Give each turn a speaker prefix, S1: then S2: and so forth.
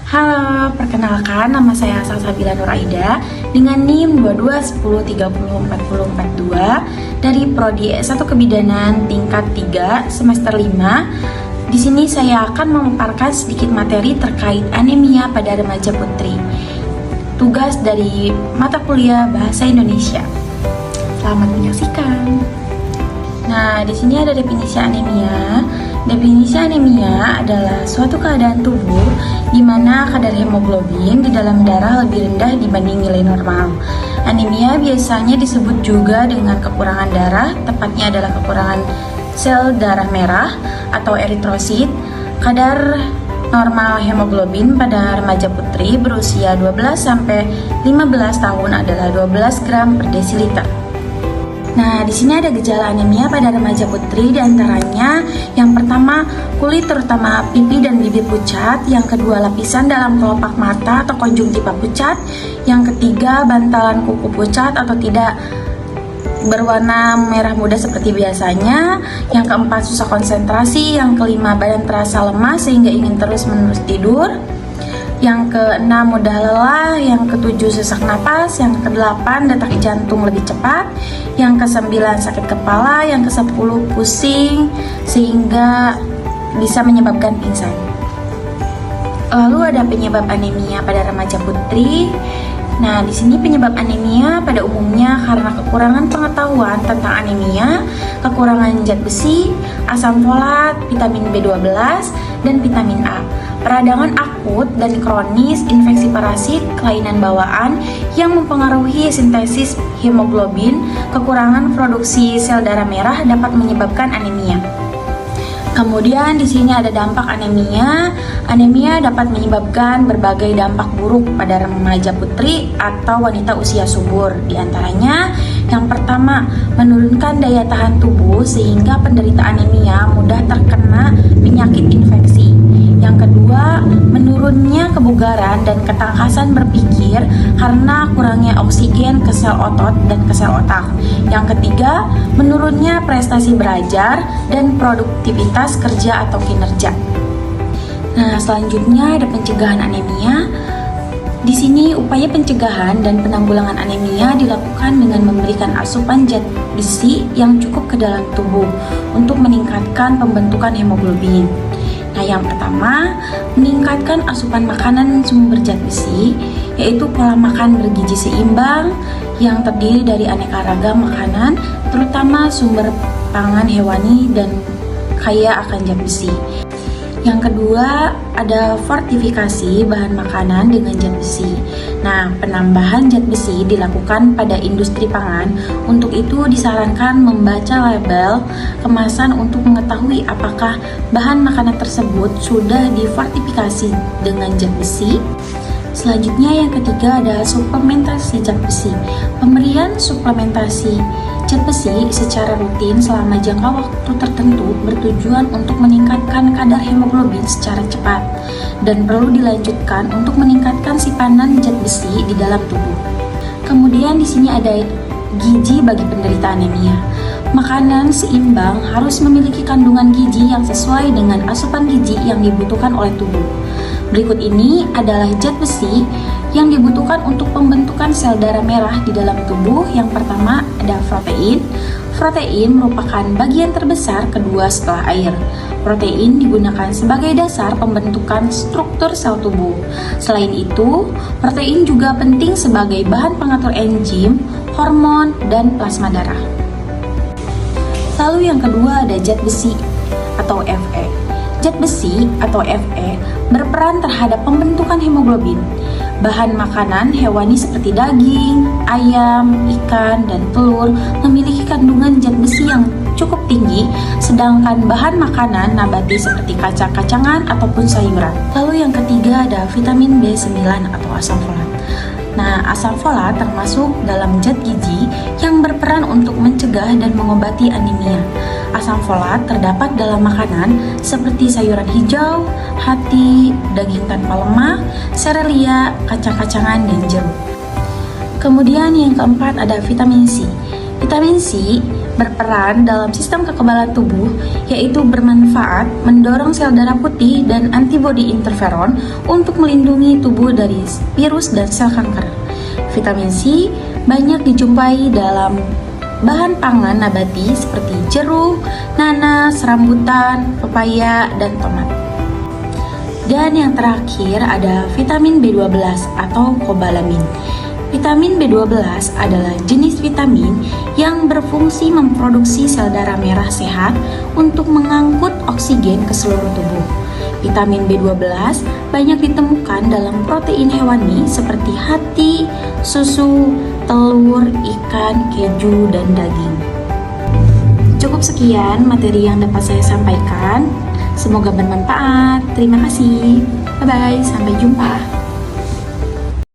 S1: Halo, perkenalkan nama saya Salsabila Nur Aida dengan NIM 2210304042 dari Prodi S1 Kebidanan tingkat 3 semester 5. Di sini saya akan memaparkan sedikit materi terkait anemia pada remaja putri. Tugas dari mata kuliah Bahasa Indonesia. Selamat menyaksikan. Nah, di sini ada definisi anemia. Definisi anemia adalah suatu keadaan tubuh di mana kadar hemoglobin di dalam darah lebih rendah dibanding nilai normal. Anemia biasanya disebut juga dengan kekurangan darah, tepatnya adalah kekurangan sel darah merah atau eritrosit. Kadar normal hemoglobin pada remaja putri berusia 12-15 tahun adalah 12 gram per desiliter. Nah, di sini ada gejala anemia pada remaja putri, diantaranya yang pertama kulit terutama pipi dan bibir pucat, yang kedua lapisan dalam kelopak mata atau konjungtiva pucat, yang ketiga bantalan kuku pucat atau tidak berwarna merah muda seperti biasanya, yang keempat susah konsentrasi, yang kelima badan terasa lemas sehingga ingin terus-menerus tidur, yang keenam mudah lelah, yang ketujuh sesak napas, yang kedelapan detak jantung lebih cepat, yang kesembilan sakit kepala, yang kesepuluh pusing sehingga bisa menyebabkan pingsan. Lalu ada penyebab anemia pada remaja putri. Nah, di sini penyebab anemia pada umumnya karena kekurangan pengetahuan tentang anemia, kekurangan zat besi, asam folat, vitamin B12, dan vitamin A. Peradangan akut dan kronis, infeksi parasit, kelainan bawaan yang mempengaruhi sintesis hemoglobin, kekurangan produksi sel darah merah dapat menyebabkan anemia. Kemudian di sini ada dampak anemia. Anemia dapat menyebabkan berbagai dampak buruk pada remaja putri atau wanita usia subur. Di antaranya, yang pertama, menurunkan daya tahan tubuh sehingga penderita anemia mudah terkena penyakit infeksi. Yang kedua, menurunnya kebugaran dan ketangkasan berpikir karena kurangnya oksigen ke sel otot dan ke sel otak. Yang ketiga, menurunnya prestasi belajar dan produktivitas kerja atau kinerja. Nah, selanjutnya ada pencegahan anemia. Di sini upaya pencegahan dan penanggulangan anemia dilakukan dengan memberikan asupan zat besi yang cukup ke dalam tubuh untuk meningkatkan pembentukan hemoglobin. Nah, yang pertama, meningkatkan asupan makanan sumber zat besi, yaitu pola makan bergizi seimbang yang terdiri dari aneka ragam makanan, terutama sumber pangan hewani dan kaya akan zat besi. Yang kedua, ada fortifikasi bahan makanan dengan zat besi. Nah, penambahan zat besi dilakukan pada industri pangan. Untuk itu disarankan membaca label kemasan untuk mengetahui apakah bahan makanan tersebut sudah difortifikasi dengan zat besi. Selanjutnya yang ketiga adalah suplementasi zat besi. Pemberian suplementasi zat besi secara rutin selama jangka waktu tertentu bertujuan untuk meningkatkan kadar hemoglobin secara cepat dan perlu dilanjutkan untuk meningkatkan simpanan zat besi di dalam tubuh. Kemudian di sini ada gizi bagi penderita anemia. Makanan seimbang harus memiliki kandungan gizi yang sesuai dengan asupan gizi yang dibutuhkan oleh tubuh. Berikut ini adalah zat besi yang dibutuhkan untuk pembentukan sel darah merah di dalam tubuh. Yang pertama ada protein. Protein merupakan bagian terbesar kedua setelah air. Protein digunakan sebagai dasar pembentukan struktur sel tubuh. Selain itu, protein juga penting sebagai bahan pengatur enzim, hormon, dan plasma darah. Lalu yang kedua ada zat besi atau Fe. Zat besi atau Fe berperan terhadap pembentukan hemoglobin. Bahan makanan hewani seperti daging, ayam, ikan, dan telur memiliki kandungan zat besi yang cukup tinggi, sedangkan bahan makanan nabati seperti kacang-kacangan ataupun sayuran. Lalu yang ketiga ada vitamin B9 atau asam folat. Nah, asam folat termasuk dalam zat gizi yang berperan untuk mencegah dan mengobati anemia. Asam folat terdapat dalam makanan seperti sayuran hijau, hati, daging tanpa lemak, serealia, kacang-kacangan, dan jeruk. Kemudian yang keempat ada vitamin C. Vitamin C berperan dalam sistem kekebalan tubuh, yaitu bermanfaat mendorong sel darah putih dan antibodi interferon untuk melindungi tubuh dari virus dan sel kanker. Vitamin C banyak dijumpai dalam bahan pangan nabati seperti jeruk, nanas, rambutan, pepaya, dan tomat. Dan yang terakhir ada vitamin B12 atau kobalamin. Vitamin B12 adalah jenis vitamin yang berfungsi memproduksi sel darah merah sehat untuk mengangkut oksigen ke seluruh tubuh. Vitamin B12 banyak ditemukan dalam protein hewani seperti hati, susu, telur, ikan, keju, dan daging. Cukup sekian materi yang dapat saya sampaikan. Semoga bermanfaat. Terima kasih. Bye-bye. Sampai jumpa.